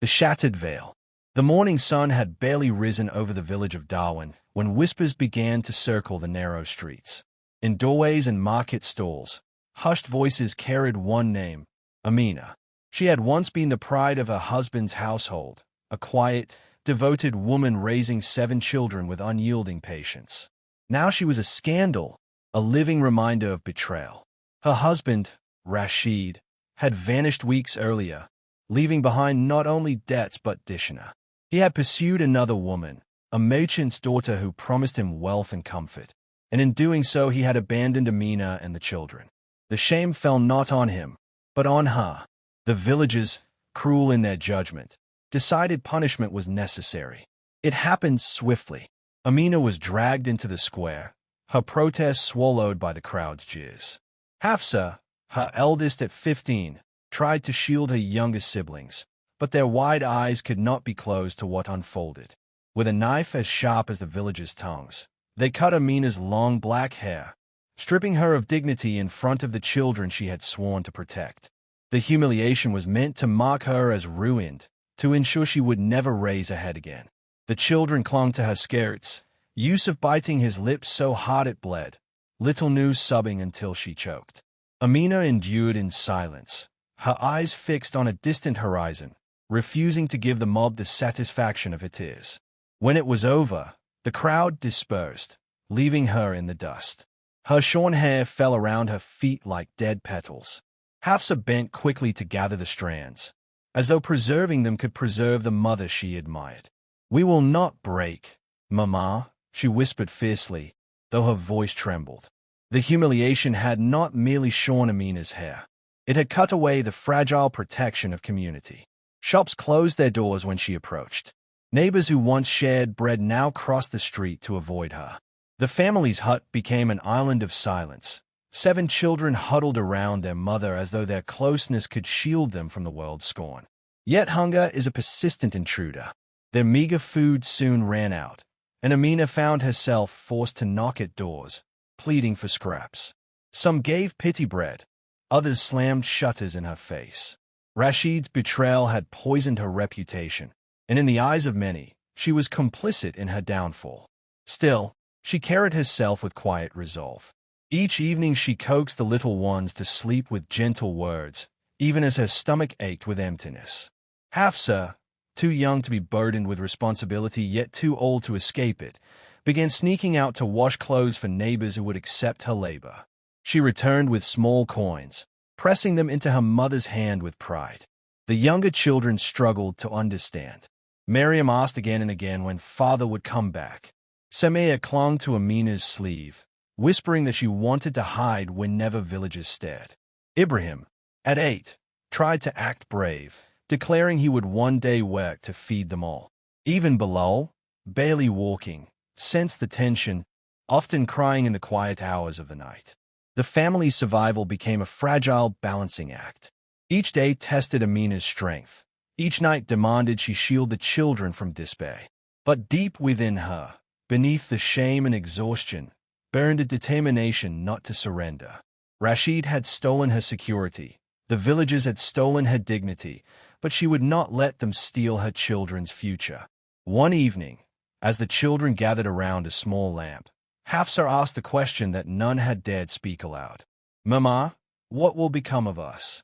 The Shattered Veil. The morning sun had barely risen over the village of Darwin when whispers began to circle the narrow streets. In doorways and market stalls, hushed voices carried one name, Amina. She had once been the pride of her husband's household, a quiet, devoted woman raising 7 children with unyielding patience. Now she was a scandal, a living reminder of betrayal. Her husband, Rashid, had vanished weeks earlier, leaving behind not only debts but dishonor. He had pursued another woman, a merchant's daughter who promised him wealth and comfort, and in doing so he had abandoned Amina and the children. The shame fell not on him, but on her. The villagers, cruel in their judgment, decided punishment was necessary. It happened swiftly. Amina was dragged into the square, her protest swallowed by the crowd's jeers. Hafsa, her eldest at 15, tried to shield her younger siblings, but their wide eyes could not be closed to what unfolded. With a knife as sharp as the villagers' tongues, they cut Amina's long black hair, stripping her of dignity in front of the children she had sworn to protect. The humiliation was meant to mark her as ruined, to ensure she would never raise a head again. The children clung to her skirts, Yusuf biting his lips so hard it bled, Little Nu sobbing until she choked. Amina endured in silence, her eyes fixed on a distant horizon, refusing to give the mob the satisfaction of her tears. When it was over, the crowd dispersed, leaving her in the dust. Her shorn hair fell around her feet like dead petals. Hafsa bent quickly to gather the strands, as though preserving them could preserve the mother she admired. "We will not break, Mama," she whispered fiercely, though her voice trembled. The humiliation had not merely shorn Amina's hair. It had cut away the fragile protection of community. Shops closed their doors when she approached. Neighbors who once shared bread now crossed the street to avoid her. The family's hut became an island of silence. 7 children huddled around their mother as though their closeness could shield them from the world's scorn. Yet hunger is a persistent intruder. Their meager food soon ran out, and Amina found herself forced to knock at doors, pleading for scraps. Some gave pity bread, others slammed shutters in her face. Rashid's betrayal had poisoned her reputation, and in the eyes of many, she was complicit in her downfall. Still, she carried herself with quiet resolve. Each evening she coaxed the little ones to sleep with gentle words, even as her stomach ached with emptiness. Hafsa, too young to be burdened with responsibility yet too old to escape it, began sneaking out to wash clothes for neighbors who would accept her labor. She returned with small coins, pressing them into her mother's hand with pride. The younger children struggled to understand. Miriam asked again and again when father would come back. Samia clung to Amina's sleeve, whispering that she wanted to hide whenever villagers stared. Ibrahim, at 8, tried to act brave, declaring he would one day work to feed them all. Even Bilal, barely walking, sensed the tension, often crying in the quiet hours of the night. The family's survival became a fragile balancing act. Each day tested Amina's strength. Each night demanded she shield the children from despair. But deep within her, beneath the shame and exhaustion, burned a determination not to surrender. Rashid had stolen her security. The villagers had stolen her dignity, but she would not let them steal her children's future. One evening, as the children gathered around a small lamp, Hafsa asked the question that none had dared speak aloud. "Mama, what will become of us?"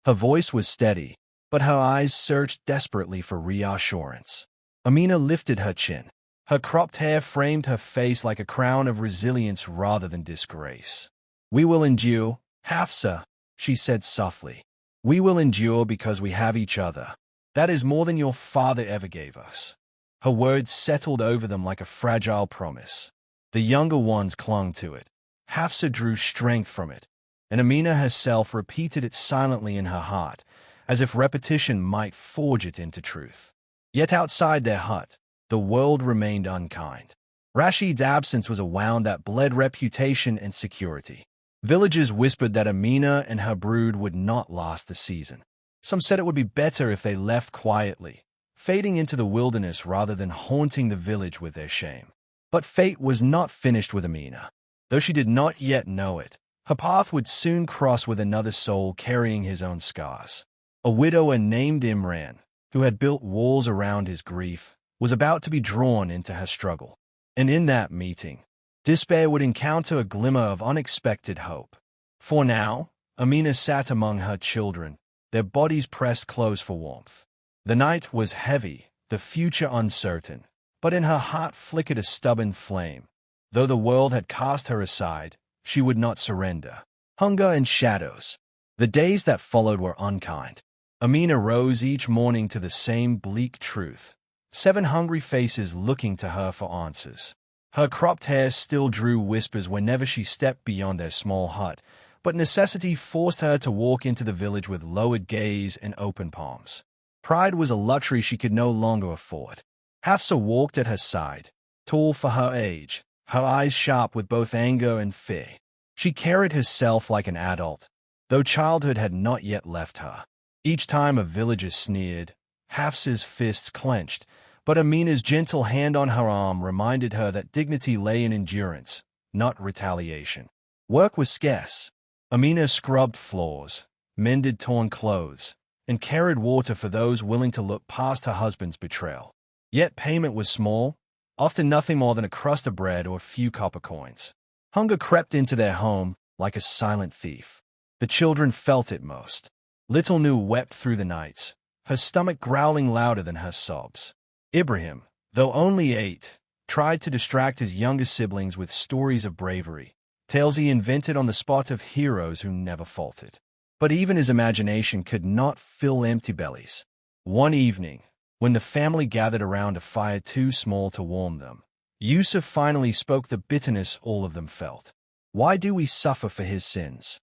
Her voice was steady, but her eyes searched desperately for reassurance. Amina lifted her chin. Her cropped hair framed her face like a crown of resilience rather than disgrace. "We will endure, Hafsa," she said softly. "We will endure because we have each other. That is more than your father ever gave us." Her words settled over them like a fragile promise. The younger ones clung to it. Hafsa drew strength from it, and Amina herself repeated it silently in her heart, as if repetition might forge it into truth. Yet outside their hut, the world remained unkind. Rashid's absence was a wound that bled reputation and security. Villagers whispered that Amina and her brood would not last the season. Some said it would be better if they left quietly, fading into the wilderness rather than haunting the village with their shame. But fate was not finished with Amina. Though she did not yet know it, her path would soon cross with another soul carrying his own scars. A widower named Imran, who had built walls around his grief, was about to be drawn into her struggle. And in that meeting, despair would encounter a glimmer of unexpected hope. For now, Amina sat among her children, their bodies pressed close for warmth. The night was heavy, the future uncertain, but in her heart flickered a stubborn flame. Though the world had cast her aside, she would not surrender. Hunger and shadows. The days that followed were unkind. Amina rose each morning to the same bleak truth. 7 hungry faces looking to her for answers. Her cropped hair still drew whispers whenever she stepped beyond their small hut, but necessity forced her to walk into the village with lowered gaze and open palms. Pride was a luxury she could no longer afford. Hafsa walked at her side, tall for her age, her eyes sharp with both anger and fear. She carried herself like an adult, though childhood had not yet left her. Each time a villager sneered, Hafsa's fists clenched, but Amina's gentle hand on her arm reminded her that dignity lay in endurance, not retaliation. Work was scarce. Amina scrubbed floors, mended torn clothes, and carried water for those willing to look past her husband's betrayal. Yet payment was small, often nothing more than a crust of bread or a few copper coins. Hunger crept into their home like a silent thief. The children felt it most. Little Nu wept through the nights, her stomach growling louder than her sobs. Ibrahim, though only 8, tried to distract his younger siblings with stories of bravery, tales he invented on the spot of heroes who never faltered. But even his imagination could not fill empty bellies. One evening, when the family gathered around a fire too small to warm them, Yusuf finally spoke the bitterness all of them felt. Why do we suffer for his sins?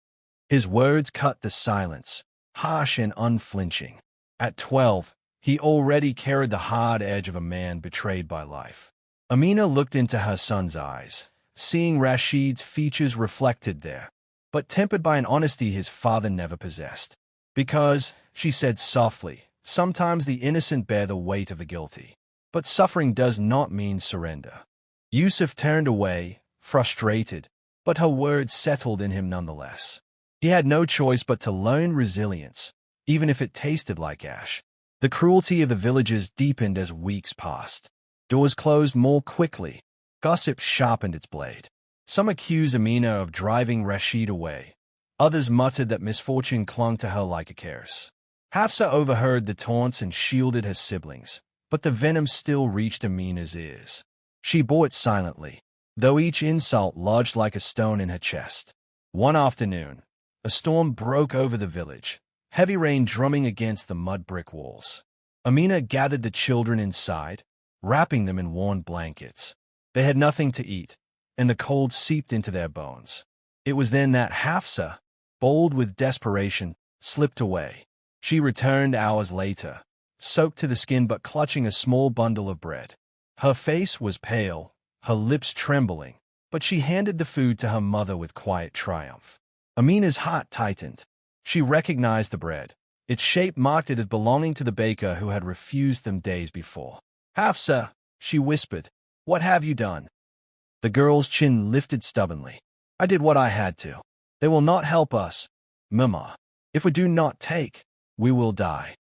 His words cut the silence, harsh and unflinching. At 12, he already carried the hard edge of a man betrayed by life. Amina looked into her son's eyes, seeing Rashid's features reflected there, but tempered by an honesty his father never possessed. Because, she said softly, sometimes the innocent bear the weight of the guilty. But suffering does not mean surrender. Yusuf turned away, frustrated, but her words settled in him nonetheless. He had no choice but to learn resilience, even if it tasted like ash. The cruelty of the villagers deepened as weeks passed. Doors closed more quickly. Gossip sharpened its blade. Some accused Amina of driving Rashid away. Others muttered that misfortune clung to her like a curse. Hafsa overheard the taunts and shielded her siblings, but the venom still reached Amina's ears. She bore it silently, though each insult lodged like a stone in her chest. One afternoon, a storm broke over the village, heavy rain drumming against the mud brick walls. Amina gathered the children inside, wrapping them in worn blankets. They had nothing to eat, and the cold seeped into their bones. It was then that Hafsa, bold with desperation, slipped away. She returned hours later, soaked to the skin but clutching a small bundle of bread. Her face was pale, her lips trembling, but she handed the food to her mother with quiet triumph. Amina's heart tightened. She recognized the bread. Its shape marked it as belonging to the baker who had refused them days before. "Hafsa," she whispered, "what have you done?" The girl's chin lifted stubbornly. "I did what I had to. They will not help us, Mama. If we do not take, we will die."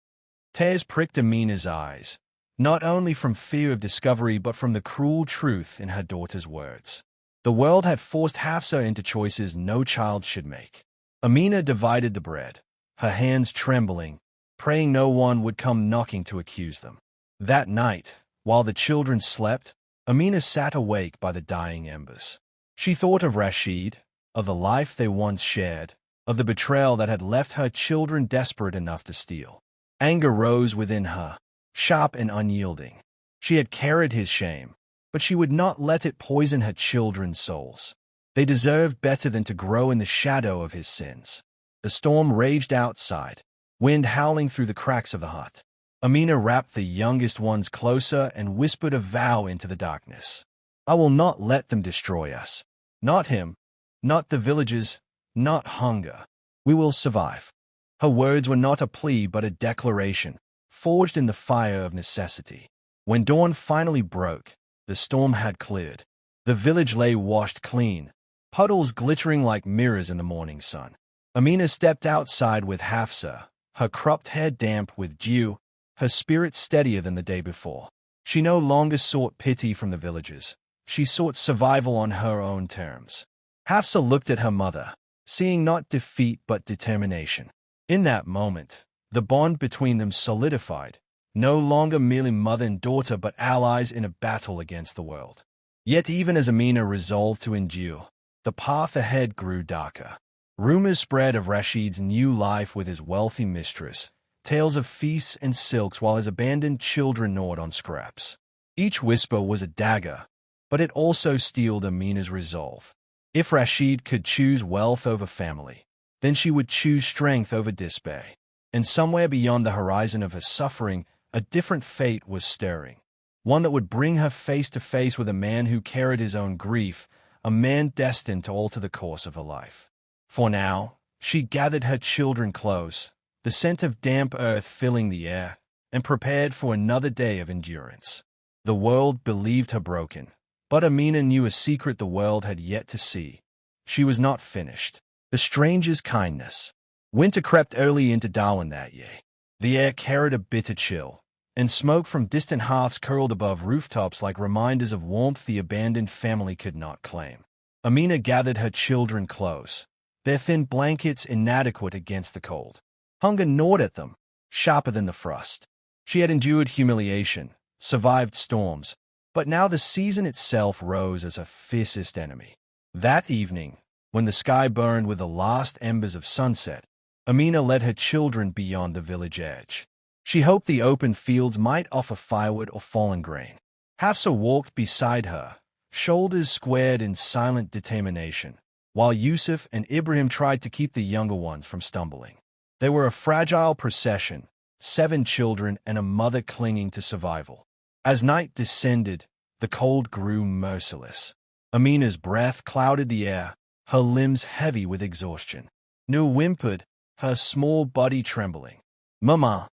Tears pricked Amina's eyes, not only from fear of discovery but from the cruel truth in her daughter's words. The world had forced Hafsa into choices no child should make. Amina divided the bread, her hands trembling, praying no one would come knocking to accuse them. That night, while the children slept, Amina sat awake by the dying embers. She thought of Rashid, of the life they once shared, of the betrayal that had left her children desperate enough to steal. Anger rose within her, sharp and unyielding. She had carried his shame, but she would not let it poison her children's souls. They deserved better than to grow in the shadow of his sins. The storm raged outside, wind howling through the cracks of the hut. Amina wrapped the youngest ones closer and whispered a vow into the darkness. "I will not let them destroy us. Not him, not the villagers, not hunger. We will survive." Her words were not a plea but a declaration, forged in the fire of necessity. When dawn finally broke, the storm had cleared. The village lay washed clean, puddles glittering like mirrors in the morning sun. Amina stepped outside with Hafsa, her cropped hair damp with dew, her spirit steadier than the day before. She no longer sought pity from the villagers. She sought survival on her own terms. Hafsa looked at her mother, seeing not defeat but determination. In that moment, the bond between them solidified, no longer merely mother and daughter but allies in a battle against the world. Yet even as Amina resolved to endure, the path ahead grew darker. Rumors spread of Rashid's new life with his wealthy mistress, tales of feasts and silks while his abandoned children gnawed on scraps. Each whisper was a dagger, but it also steeled Amina's resolve. If Rashid could choose wealth over family, then she would choose strength over despair. And somewhere beyond the horizon of her suffering, a different fate was stirring. One that would bring her face to face with a man who carried his own grief, a man destined to alter the course of her life. For now, she gathered her children close, the scent of damp earth filling the air, and prepared for another day of endurance. The world believed her broken, but Amina knew a secret the world had yet to see. She was not finished. The stranger's kindness. Winter crept early into Darwin that year. The air carried a bitter chill, and smoke from distant hearths curled above rooftops like reminders of warmth the abandoned family could not claim. Amina gathered her children close, their thin blankets inadequate against the cold. Hunger gnawed at them, sharper than the frost. She had endured humiliation, survived storms, but now the season itself rose as her fiercest enemy. That evening, when the sky burned with the last embers of sunset, Amina led her children beyond the village edge. She hoped the open fields might offer firewood or fallen grain. Hafsa walked beside her, shoulders squared in silent determination, while Yusuf and Ibrahim tried to keep the younger ones from stumbling. They were a fragile procession, 7 children and a mother clinging to survival. As night descended, the cold grew merciless. Amina's breath clouded the air, her limbs heavy with exhaustion. Nu whimpered, her small body trembling. "Mama,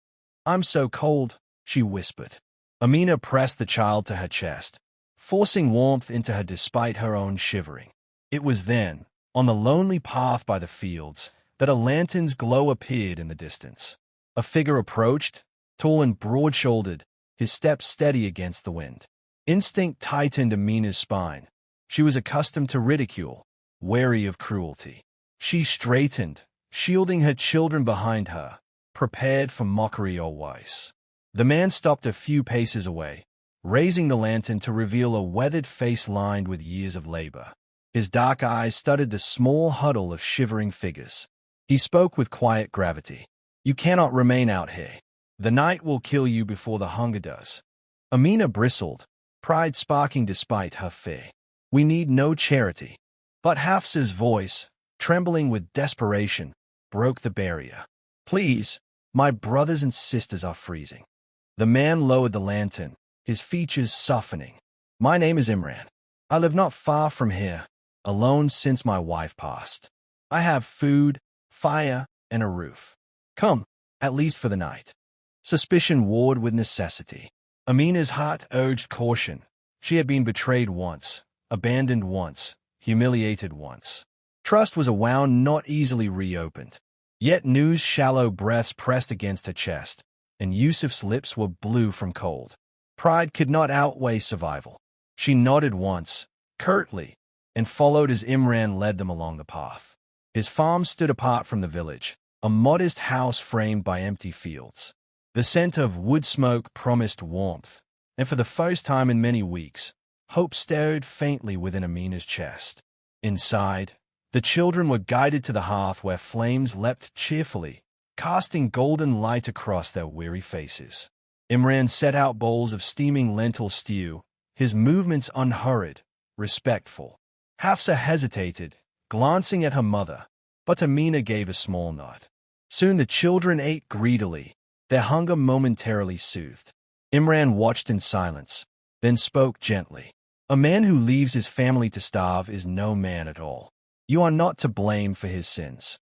I'm so cold," she whispered. Amina pressed the child to her chest, forcing warmth into her despite her own shivering. It was then, on the lonely path by the fields, that a lantern's glow appeared in the distance. A figure approached, tall and broad-shouldered, his steps steady against the wind. Instinct tightened Amina's spine. She was accustomed to ridicule, wary of cruelty. She straightened, shielding her children behind her, prepared for mockery or worse. The man stopped a few paces away, raising the lantern to reveal a weathered face lined with years of labor. His dark eyes studied the small huddle of shivering figures. He spoke with quiet gravity. "You cannot remain out here. The night will kill you before the hunger does." Amina bristled, pride sparking despite her fear. "We need no charity." But Hafsa's voice, trembling with desperation, broke the barrier. "Please, my brothers and sisters are freezing." The man lowered the lantern, his features softening. "My name is Imran. I live not far from here, alone since my wife passed. I have food, fire, and a roof. Come, at least for the night." Suspicion warred with necessity. Amina's heart urged caution. She had been betrayed once, abandoned once, humiliated once. Trust was a wound not easily reopened. Yet Nu's shallow breaths pressed against her chest, and Yusuf's lips were blue from cold. Pride could not outweigh survival. She nodded once, curtly, and followed as Imran led them along the path. His farm stood apart from the village, a modest house framed by empty fields. The scent of wood smoke promised warmth, and for the first time in many weeks, hope stirred faintly within Amina's chest. Inside, the children were guided to the hearth where flames leapt cheerfully, casting golden light across their weary faces. Imran set out bowls of steaming lentil stew, his movements unhurried, respectful. Hafsa hesitated, glancing at her mother, but Amina gave a small nod. Soon the children ate greedily, their hunger momentarily soothed. Imran watched in silence, then spoke gently. "A man who leaves his family to starve is no man at all. You are not to blame for his sins."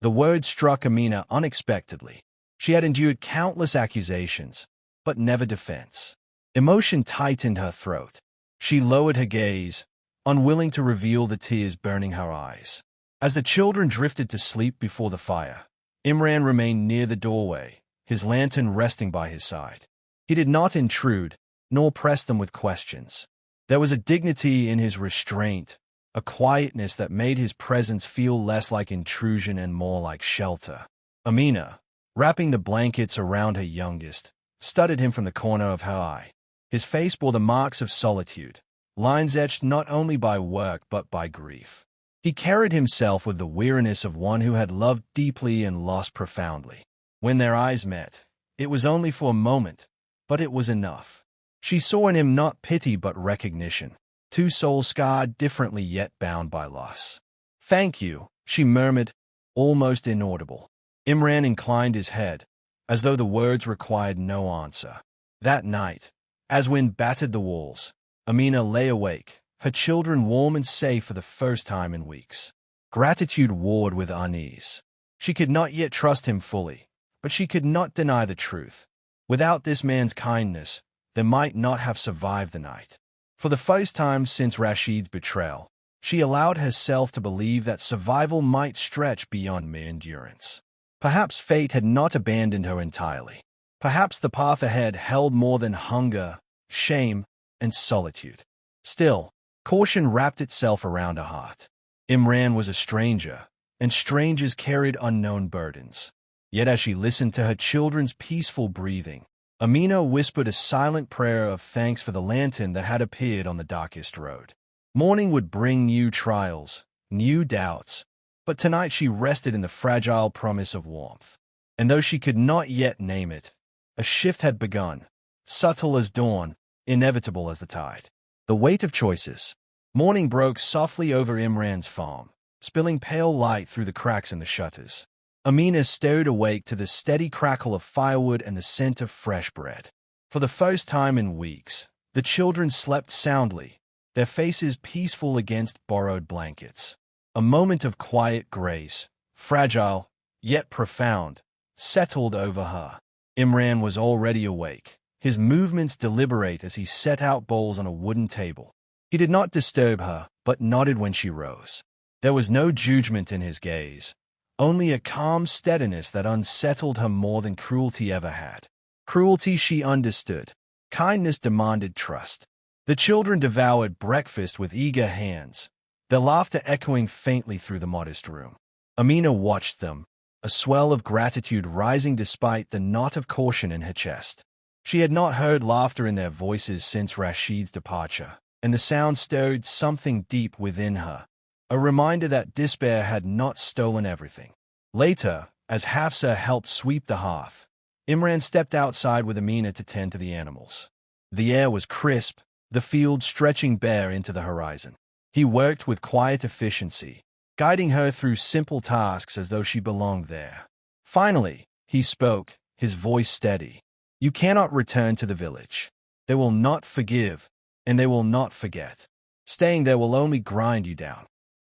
The word struck Amina unexpectedly. She had endured countless accusations, but never defense. Emotion tightened her throat. She lowered her gaze, unwilling to reveal the tears burning her eyes. As the children drifted to sleep before the fire, Imran remained near the doorway, his lantern resting by his side. He did not intrude, nor press them with questions. There was a dignity in his restraint, a quietness that made his presence feel less like intrusion and more like shelter. Amina, wrapping the blankets around her youngest, studied him from the corner of her eye. His face bore the marks of solitude, lines etched not only by work but by grief. He carried himself with the weariness of one who had loved deeply and lost profoundly. When their eyes met, it was only for a moment, but it was enough. She saw in him not pity but recognition, two souls scarred differently yet bound by loss. "Thank you," she murmured, almost inaudible. Imran inclined his head, as though the words required no answer. That night, as wind battered the walls, Amina lay awake, her children warm and safe for the first time in weeks. Gratitude warred with unease. She could not yet trust him fully, but she could not deny the truth. Without this man's kindness, they might not have survived the night. For the first time since Rashid's betrayal, she allowed herself to believe that survival might stretch beyond mere endurance. Perhaps fate had not abandoned her entirely. Perhaps the path ahead held more than hunger, shame, and solitude. Still, caution wrapped itself around her heart. Imran was a stranger, and strangers carried unknown burdens. Yet as she listened to her children's peaceful breathing, Amina whispered a silent prayer of thanks for the lantern that had appeared on the darkest road. Morning would bring new trials, new doubts, but tonight she rested in the fragile promise of warmth. And though she could not yet name it, a shift had begun, subtle as dawn, inevitable as the tide. The weight of choices. Morning broke softly over Imran's farm, spilling pale light through the cracks in the shutters. Amina stared awake to the steady crackle of firewood and the scent of fresh bread. For the first time in weeks, the children slept soundly, their faces peaceful against borrowed blankets. A moment of quiet grace, fragile, yet profound, settled over her. Imran was already awake, his movements deliberate as he set out bowls on a wooden table. He did not disturb her, but nodded when she rose. There was no judgment in his gaze, only a calm steadiness that unsettled her more than cruelty ever had. Cruelty she understood. Kindness demanded trust. The children devoured breakfast with eager hands, their laughter echoing faintly through the modest room. Amina watched them, a swell of gratitude rising despite the knot of caution in her chest. She had not heard laughter in their voices since Rashid's departure, and the sound stirred something deep within her, a reminder that despair had not stolen everything. Later, as Hafsa helped sweep the hearth, Imran stepped outside with Amina to tend to the animals. The air was crisp, the field stretching bare into the horizon. He worked with quiet efficiency, guiding her through simple tasks as though she belonged there. Finally, he spoke, his voice steady. "You cannot return to the village. They will not forgive, and they will not forget. Staying there will only grind you down."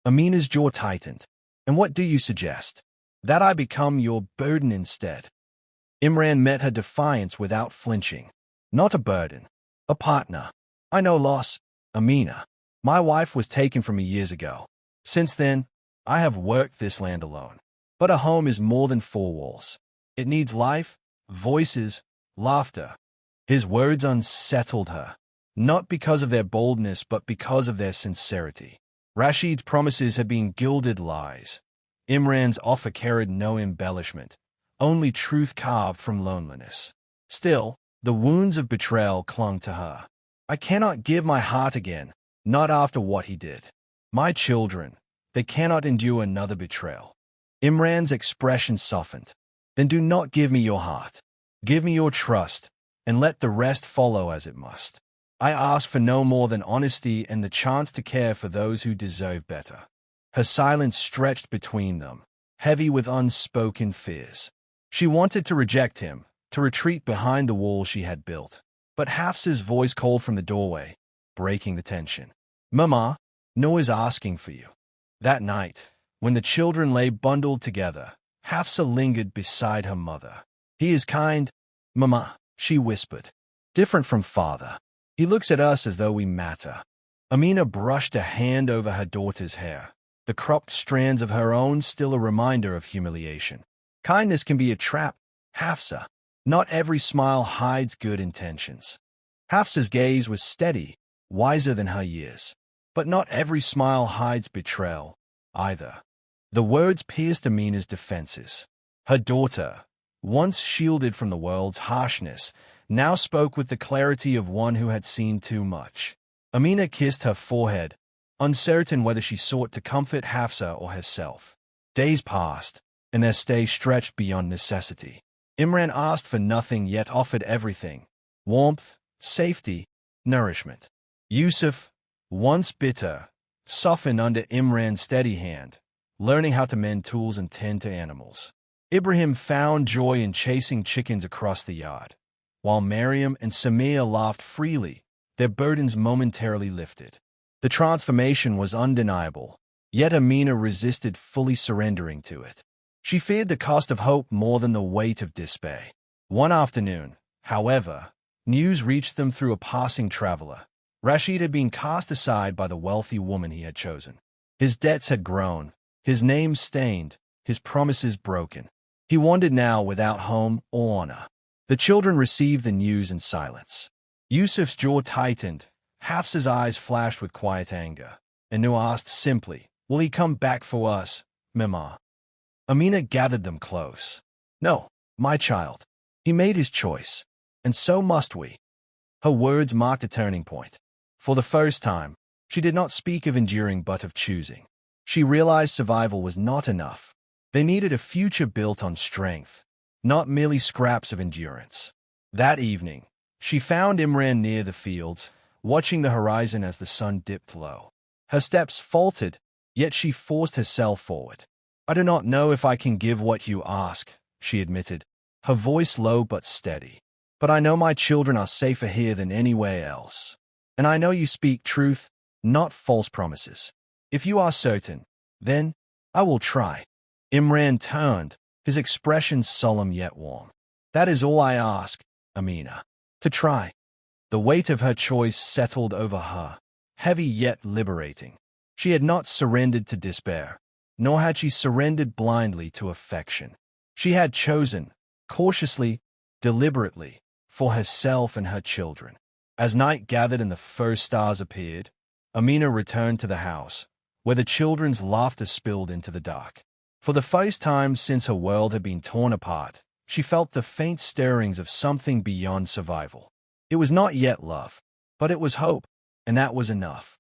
Amina's jaw tightened. "And what do you suggest? That I become your burden instead?" Imran met her defiance without flinching. "Not a burden. A partner. I know loss, Amina. My wife was taken from me years ago. Since then, I have worked this land alone. But a home is more than four walls. It needs life, voices, laughter." His words unsettled her, not because of their boldness but because of their sincerity. Rashid's promises had been gilded lies. Imran's offer carried no embellishment, only truth carved from loneliness. Still, the wounds of betrayal clung to her. "I cannot give my heart again, not after what he did. My children, they cannot endure another betrayal." Imran's expression softened. "Then do not give me your heart. Give me your trust, and let the rest follow as it must. I ask for no more than honesty and the chance to care for those who deserve better." Her silence stretched between them, heavy with unspoken fears. She wanted to reject him, to retreat behind the wall she had built. But Hafsa's voice called from the doorway, breaking the tension. "Mama, Noah is asking for you." That night, when the children lay bundled together, Hafsa lingered beside her mother. "He is kind, Mama," she whispered. "Different from father. He looks at us as though we matter." Amina brushed a hand over her daughter's hair, the cropped strands of her own still a reminder of humiliation. "Kindness can be a trap, Hafsa. Not every smile hides good intentions. Hafsa's gaze was steady, wiser than her years. But not every smile hides betrayal, either. The words pierced Amina's defenses. Her daughter, once shielded from the world's harshness, now spoke with the clarity of one who had seen too much. Amina kissed her forehead, uncertain whether she sought to comfort Hafsa or herself. Days passed, and their stay stretched beyond necessity. Imran asked for nothing yet offered everything: warmth, safety, nourishment. Yusuf, once bitter, softened under Imran's steady hand, learning how to mend tools and tend to animals. Ibrahim found joy in chasing chickens across the yard, while Mariam and Samia laughed freely, their burdens momentarily lifted. The transformation was undeniable, yet Amina resisted fully surrendering to it. She feared the cost of hope more than the weight of despair. One afternoon, however, news reached them through a passing traveler. Rashid had been cast aside by the wealthy woman he had chosen. His debts had grown, his name stained, his promises broken. He wandered now without home or honor. The children received the news in silence. Yusuf's jaw tightened, Hafsa's eyes flashed with quiet anger. Anu asked simply, "Will he come back for us, Mama?" Amina gathered them close. "No, my child. He made his choice, and so must we." Her words marked a turning point. For the first time, she did not speak of enduring but of choosing. She realized survival was not enough. They needed a future built on strength, not merely scraps of endurance. That evening, she found Imran near the fields, watching the horizon as the sun dipped low. Her steps faltered, yet she forced herself forward. "I do not know if I can give what you ask," she admitted, her voice low but steady. "But I know my children are safer here than anywhere else. And I know you speak truth, not false promises. If you are certain, then I will try." Imran turned, his expression solemn yet warm. "That is all I ask, Amina. To try." The weight of her choice settled over her, heavy yet liberating. She had not surrendered to despair, nor had she surrendered blindly to affection. She had chosen, cautiously, deliberately, for herself and her children. As night gathered and the first stars appeared, Amina returned to the house, where the children's laughter spilled into the dark. For the first time since her world had been torn apart, she felt the faint stirrings of something beyond survival. It was not yet love, but it was hope, and that was enough.